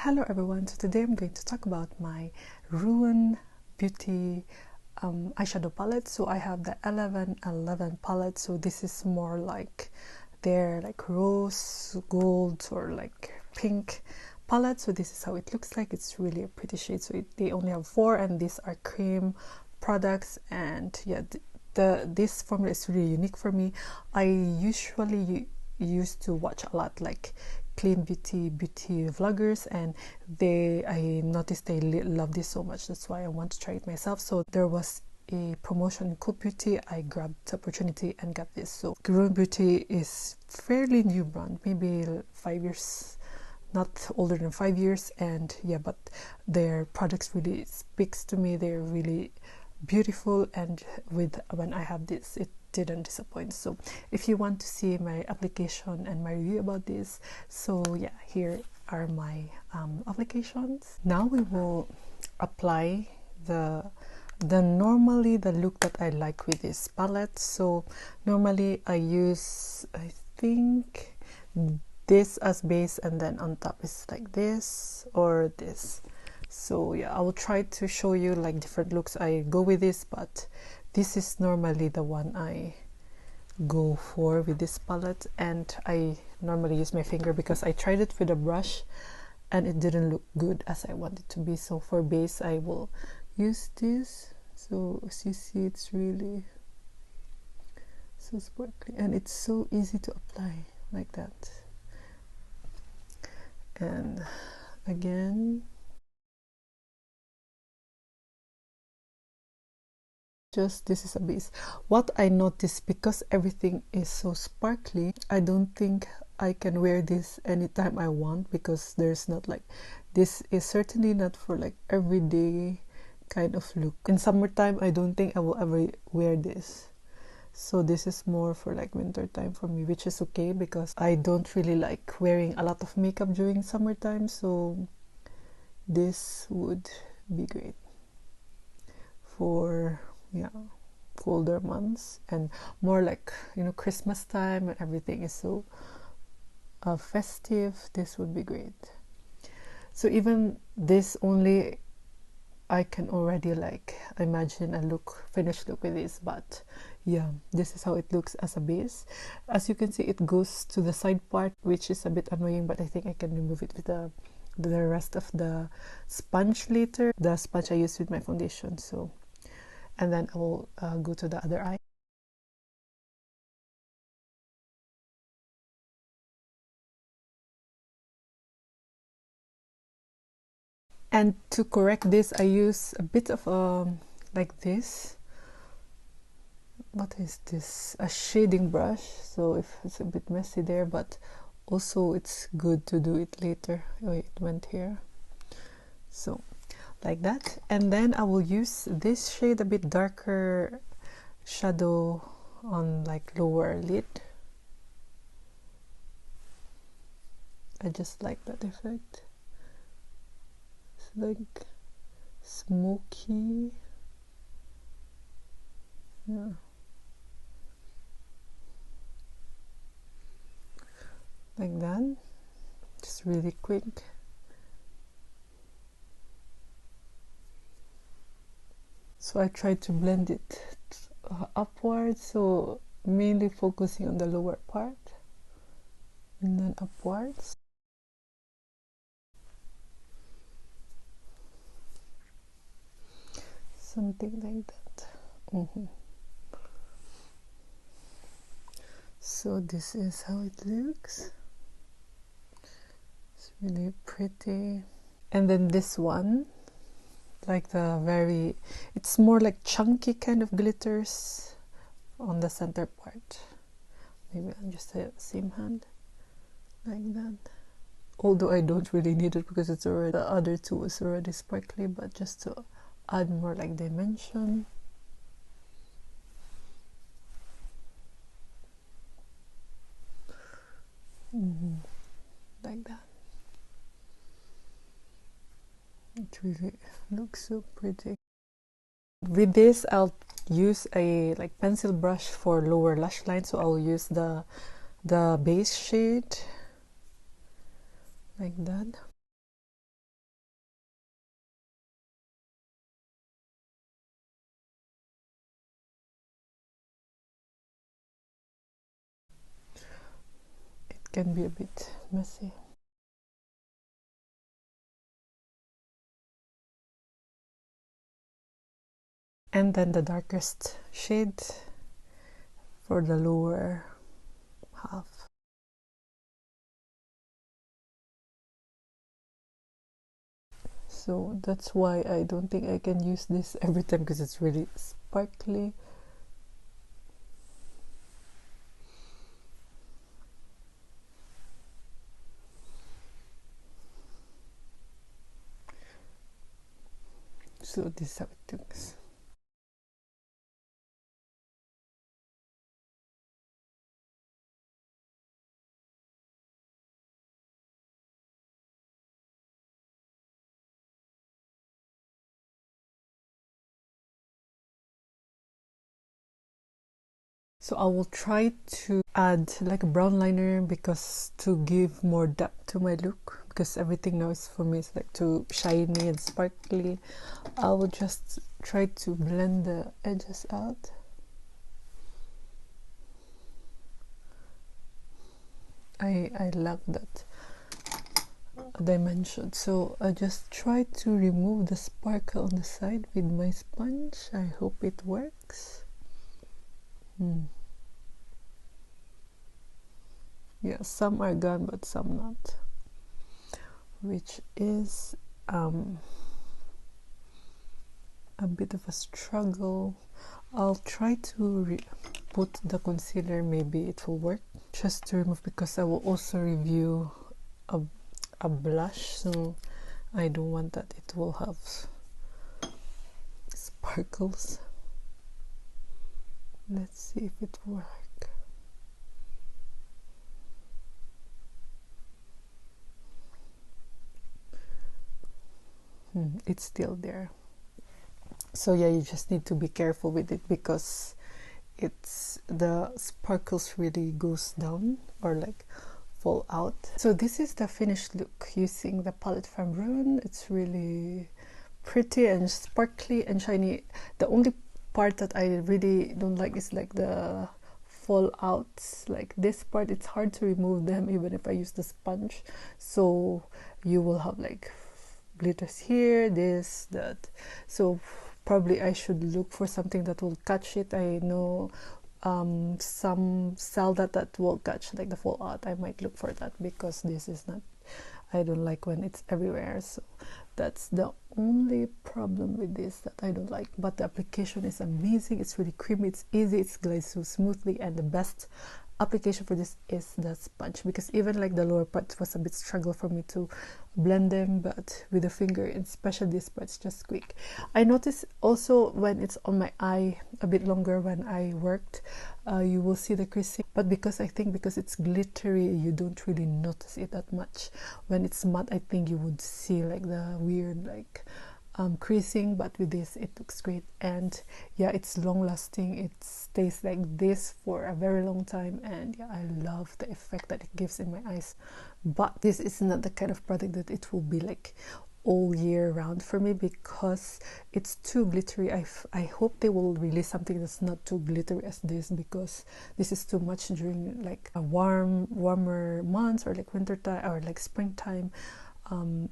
Hello everyone, so today I'm going to talk about my Róen Beauty eyeshadow palette. So I have the 1111 palette, so this is more like their like rose gold or like pink palette. So this is how it looks like. It's really a pretty shade. So they only have 4 and these are cream products, and yeah, this formula is really unique for me. I usually used to watch a lot like clean beauty vloggers, and I noticed they love this so much. That's why I want to try it myself. So there was a promotion in Cool Beauty. I grabbed the opportunity and got this. So Róen Beauty is fairly new brand, maybe 5 years, not older than 5 years, and yeah, but their products really speaks to me. They're really beautiful, and when I have this, it didn't disappoint. So if you want to see my application and my review about this, so yeah, here are my applications. Now we will apply the normally the look that I like with this palette. So normally I use, I think, this as base, and then on top is like this or this. So yeah, I will try to show you like different looks I go with this, but this is normally the one I go for with this palette. And I normally use my finger because I tried it with a brush and it didn't look good as I want it to be. So for base I will use this. So as you see, it's really so sparkly and it's so easy to apply like that. And again, just this is a base. What I noticed, because everything is so sparkly, I don't think I can wear this anytime I want, because there's not like, this is certainly not for like everyday kind of look. In summertime, I don't think I will ever wear this. So this is more for like winter time for me, which is okay because I don't really like wearing a lot of makeup during summertime. So this would be great for, yeah, colder months and more like, you know, Christmas time and everything is so festive. This would be great. So even this only, I can already like imagine a finished look with this. But yeah, this is how it looks as a base. As you can see, it goes to the side part, which is a bit annoying, but I think I can remove it with the rest of the sponge later. The sponge I used with my foundation. So, and then I will go to the other eye. And to correct this, I use a bit of like this. What is this? A shading brush. So if it's a bit messy there, but also it's good to do it later. Oh, it went here. So like that. And then I will use this shade, a bit darker shadow on like lower lid. I just like that effect. It's like smoky. Yeah. Like that. Just really quick. So I try to blend it upwards, so mainly focusing on the lower part and then upwards. Something like that. So this is how it looks. It's really pretty. And then this one, like it's more like chunky kind of glitters on the center part. Maybe I'll just say same hand like that. Although I don't really need it because it's already, the other two is already sparkly, but just to add more like dimension. Like that. It really looks so pretty. With this, I'll use a like pencil brush for lower lash line. So I'll use the Beige shade like that. can be a bit messy. And then the darkest shade for the lower half. So that's why I don't think I can use this every time, because it's really sparkly. So this is how it looks. So I will try to add like a brown liner, because to give more depth to my look, because everything now is for me is like too shiny and sparkly. I will just try to blend the edges out. I love that dimension. So I just try to remove the sparkle on the side with my sponge. I hope it works. Yeah, some are gone but some not, which is a bit of a struggle. I'll try to put the concealer, maybe it will work, just to remove, because I will also review a blush, so I don't want that it will have sparkles. Let's see if it works. It's still there. So yeah, you just need to be careful with it, because it's the sparkles really goes down or like fall out. So this is the finished look using the palette from Róen. It's really pretty and sparkly and shiny. The only part that I really don't like is like the fallouts, like this part. It's hard to remove them even if I use the sponge, so you will have like glitters here, this, that. So probably I should look for something that will catch it. I know some sell that will catch like the fallout. I might look for that, because this is not, I don't like when it's everywhere. So that's the only problem with this that I don't like. But the application is amazing. It's really creamy, it's easy, it's glides so smoothly, and the best application for this is the sponge, because even like the lower part was a bit struggle for me to blend them, but with the finger, and especially this part, it's just quick. I noticed also when it's on my eye a bit longer when I worked, you will see the creasing, but because I think because it's glittery, you don't really notice it that much. When it's matte, I think you would see like the weird like creasing, but with this it looks great. And yeah, it's long lasting, it stays like this for a very long time, and yeah, I love the effect that it gives in my eyes. But this is not the kind of product that it will be like all year round for me, because it's too glittery. I hope they will release something that's not too glittery as this, because this is too much during like a warmer months, or like winter time, or like springtime.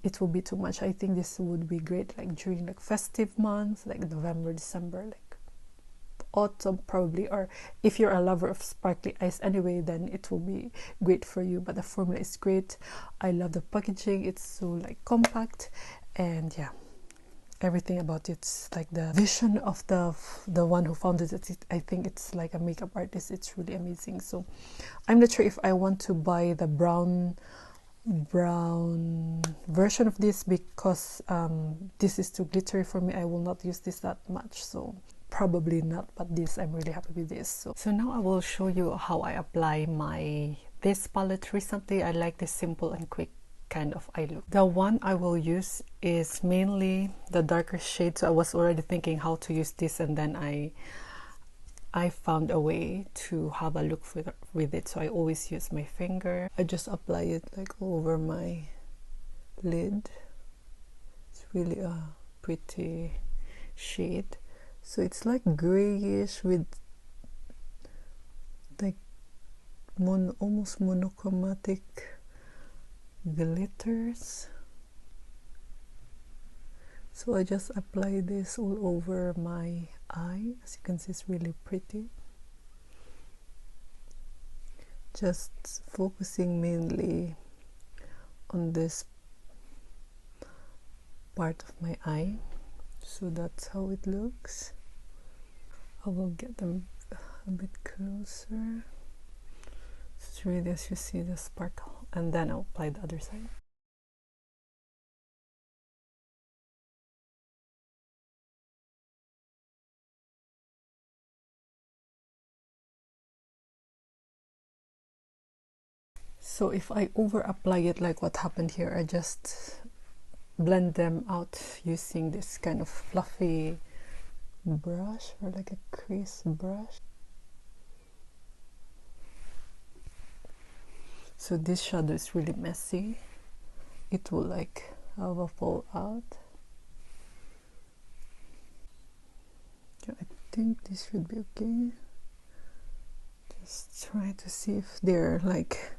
It will be too much. I think this would be great like during like festive months, like November, December, like autumn probably, or if you're a lover of sparkly eyes anyway, then it will be great for you. But the formula is great. I love the packaging, it's so like compact, and yeah, everything about it's like the vision of the one who founded it. I think it's like a makeup artist. It's really amazing. So I'm not sure if I want to buy the brown version of this, because this is too glittery for me. I will not use this that much, so probably not. But this, I'm really happy with this. So now I will show you how I apply this palette recently. I like this simple and quick kind of eye look. The one I will use is mainly the darker shade, so I was already thinking how to use this, and then I found a way to have a look with it. So I always use my finger. I just apply it like over my lid. It's really a pretty shade. So it's like grayish with like almost monochromatic glitters. So I just apply this all over my eye. As you can see, it's really pretty. Just focusing mainly on this part of my eye. So that's how it looks. I will get them a bit closer. It's really, as you see, the sparkle. And then I'll apply the other side. So if I over apply it, like what happened here, I just blend them out using this kind of fluffy brush, or like a crease brush. So this shadow is really messy. It will like have a fallout. Yeah, I think this should be okay. Just try to see if they're like,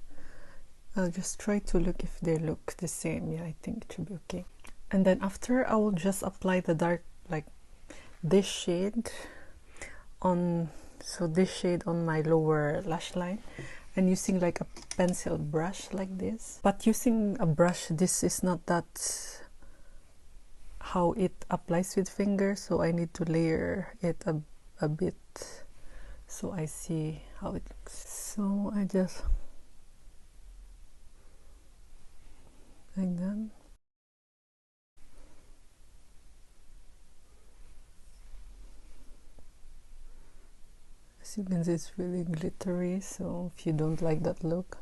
I'll just try to look if they look the same. Yeah, I think it should be okay. And then after, I will just apply the dark, like this shade on, so this shade on my lower lash line, and using like a pencil brush like this. But using a brush, this is not that how it applies with fingers, so I need to layer it a bit so I see how it looks. So I just like that. As you can see, it's really glittery, so if you don't like that look,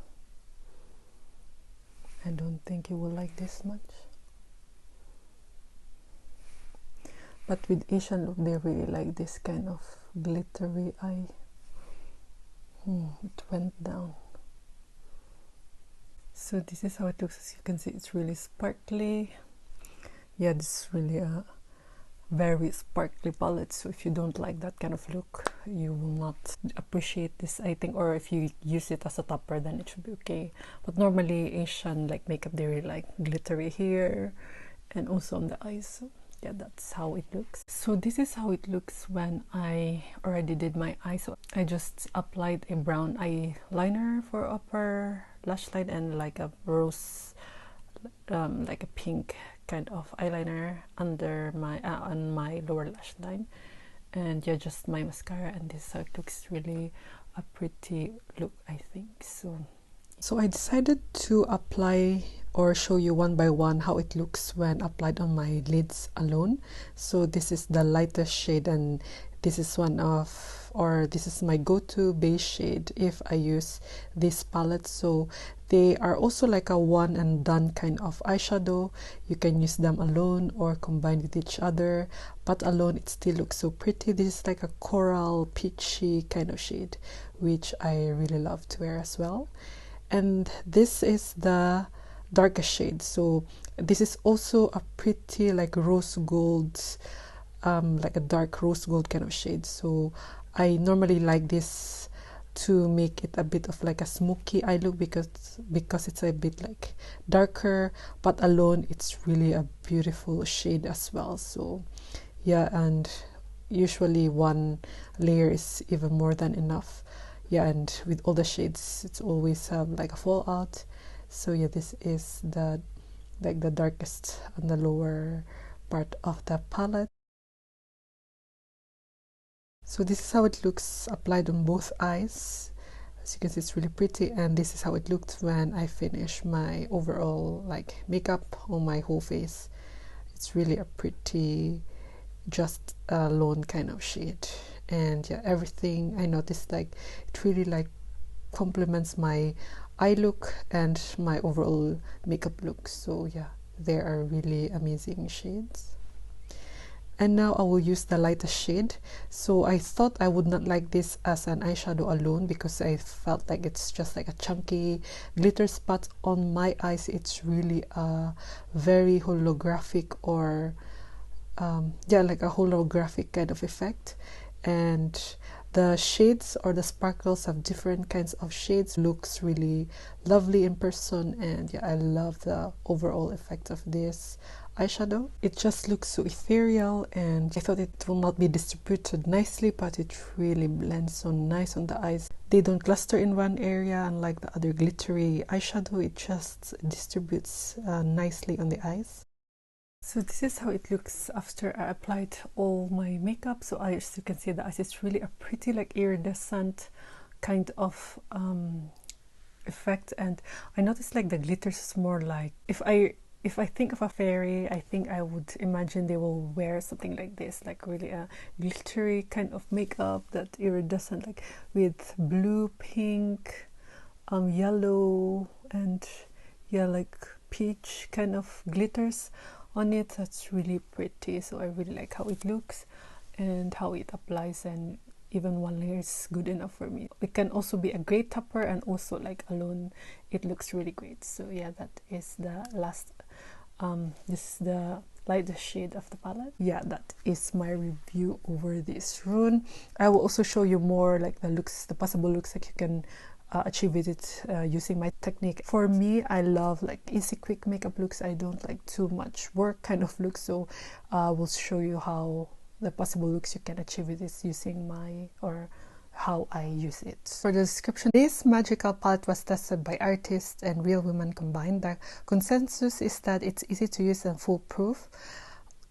I don't think you will like this much. But with Asian look, they really like this kind of glittery eye. It went down. So this is how it looks. As you can see, it's really sparkly. Yeah, this is really a very sparkly palette, so if you don't like that kind of look, you will not appreciate this, I think. Or if you use it as a topper, then it should be okay. But normally Asian like makeup, they really like glittery here and also on the eyes. So yeah, that's how it looks. So this is how it looks when I already did my eyes. So I just applied a brown eyeliner for upper lash line and like a rose, like a pink kind of eyeliner under my on my lower lash line, and yeah, just my mascara, and this is how it looks. Really a pretty look, I think. So I decided to apply or show you one by one how it looks when applied on my lids alone. So this is the lightest shade, and this is one of, or this is my go-to beige shade if I use this palette. So they are also like a one and done kind of eyeshadow. You can use them alone or combine with each other, but alone it still looks so pretty. This is like a coral peachy kind of shade, which I really love to wear as well. And this is the darkest shade. So this is also a pretty like rose gold, like a dark rose gold kind of shade. So I normally like this to make it a bit of like a smoky eye look, because it's a bit like darker, but alone it's really a beautiful shade as well. So yeah, and usually one layer is even more than enough. Yeah, and with all the shades, it's always have like a fallout. So yeah, this is the like the darkest on the lower part of the palette. So this is how it looks applied on both eyes. As you can see, it's really pretty, and this is how it looked when I finish my overall like makeup on my whole face. It's really a pretty, just a lone kind of shade. And yeah, everything I noticed, like it really like complements my eye look and my overall makeup look. So yeah, they are really amazing shades. And now I will use the lightest shade. So I thought I would not like this as an eyeshadow alone, because I felt like it's just like a chunky glitter spot on my eyes. It's really a very holographic, or yeah, like a holographic kind of effect. And The shades or the sparkles have different kinds of shades. Looks really lovely in person, and yeah, I love the overall effect of this eyeshadow. It just looks so ethereal, and I thought it will not be distributed nicely, but it really blends so nice on the eyes. They don't cluster in one area, unlike the other glittery eyeshadow. It just distributes nicely on the eyes. So this is how it looks after I applied all my makeup. So as you can see, the eyes is really a pretty like iridescent kind of effect, and I noticed like the glitters is more like, if I think of a fairy, I think I would imagine they will wear something like this, like really a glittery kind of makeup, that iridescent, like with blue, pink, yellow, and yeah, like peach kind of glitters on it. That's really pretty. So I really like how it looks and how it applies, and even one layer is good enough for me. It can also be a great topper, and also like alone it looks really great. So yeah, that is the last this is the lightest shade of the palette. Yeah, that is my review over this Róen. I will also show you more like the looks, the possible looks that you can achieve with it using my technique. For me, I love like easy quick makeup looks. I don't like too much work kind of looks, so we'll show you how the possible looks you can achieve with this using my, or how I use it. For the description, this magical palette was tested by artists and real women combined. The consensus is that it's easy to use and foolproof,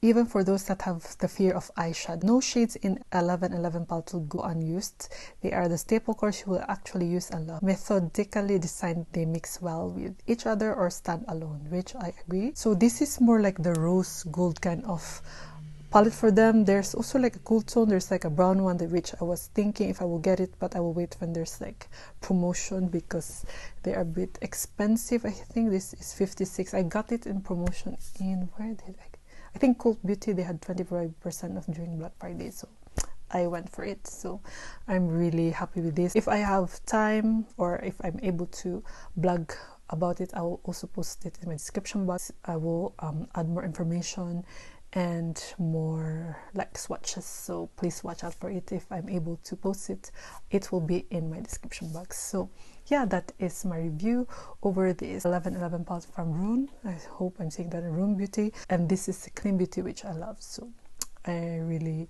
even for those that have the fear of eyeshadow. No shades in 1111 palette will go unused. They are the staple colors you will actually use a lot. Methodically designed, they mix well with each other or stand alone, which I agree. So this is more like the rose gold kind of palette for them. There's also like a cool tone. There's like a brown one, that which I was thinking if I will get it, but I will wait when there's like promotion, because they are a bit expensive. I think this is 56. I got it in promotion in, where did I think Cult Beauty. They had 25% off during Black Friday, so I went for it. So I'm really happy with this. If I have time, or if I'm able to blog about it, I will also post it in my description box. I will add more information and more like swatches, so please watch out for it. If I'm able to post it, it will be in my description box. So yeah, that is my review over this 1111 palette from Róen. I hope I'm saying that in Róen Beauty, and this is the Clean Beauty, which I love. So I'm really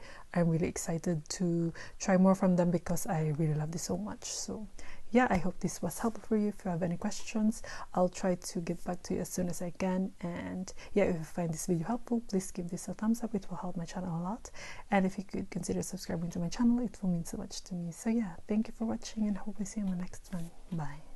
excited to try more from them, because I really love this so much. So yeah, I hope this was helpful for you. If you have any questions, I'll try to get back to you as soon as I can. And yeah, if you find this video helpful, please give this a thumbs up. It will help my channel a lot. And if you could consider subscribing to my channel, it will mean so much to me. So yeah, thank you for watching, and hope I see you in the next one. Bye.